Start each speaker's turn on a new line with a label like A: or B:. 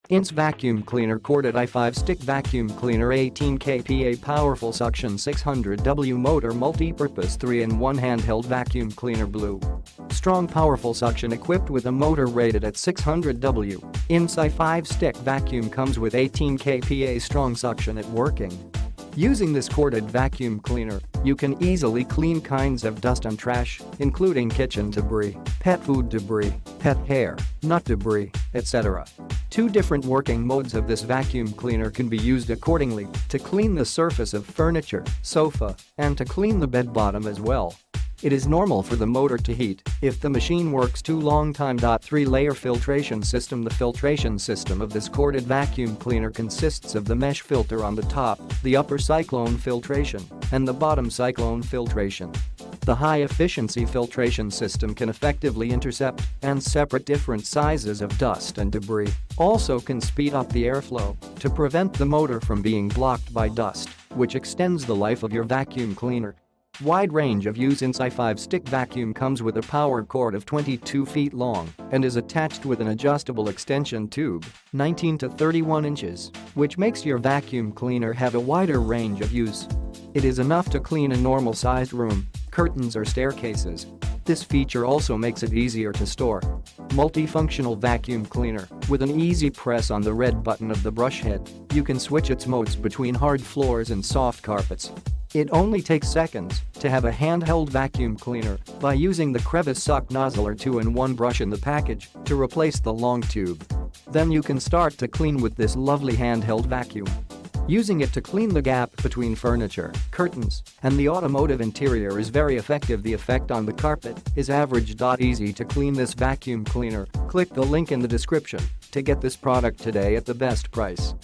A: INS Vacuum Cleaner Corded i5 Stick Vacuum Cleaner 18 kPa Powerful Suction 600W Motor Multi-Purpose 3-in-1 Handheld Vacuum Cleaner Blue. Strong powerful suction equipped with a motor rated at 600W. INS i5 Stick Vacuum comes with 18 kPa strong suction at working. Using this corded vacuum cleaner, you can easily clean kinds of dust and trash, including kitchen debris, pet food debris, pet hair, nut debris, etc. Two different working modes of this vacuum cleaner can be used accordingly to clean the surface of furniture, sofa, and to clean the bed bottom as well. It is normal for the motor to heat if the machine works too long. 3-layer filtration system. The filtration system of this corded vacuum cleaner consists of the mesh filter on the top, the upper cyclone filtration, and the bottom cyclone filtration. The high-efficiency filtration system can effectively intercept and separate different sizes of dust and debris. Also can speed up the airflow to prevent the motor from being blocked by dust, which extends the life of your vacuum cleaner. Wide range of use. INS i5 Stick Vacuum comes with a power cord of 22 feet long and is attached with an adjustable extension tube, 19 to 31 inches, which makes your vacuum cleaner have a wider range of use. It is enough to clean a normal-sized room, curtains or staircases. This feature also makes it easier to store. Multifunctional vacuum cleaner. With an easy press on the red button of the brush head, you can switch its modes between hard floors and soft carpets. It only takes seconds to have a handheld vacuum cleaner by using the crevice suck nozzle or 2-in-1 brush in the package to replace the long tube. Then you can start to clean with this lovely handheld vacuum. Using it to clean the gap between furniture, curtains, and the automotive interior is very effective. The effect on the carpet is average. Easy to clean this vacuum cleaner. Click the link in the description to get this product today at the best price.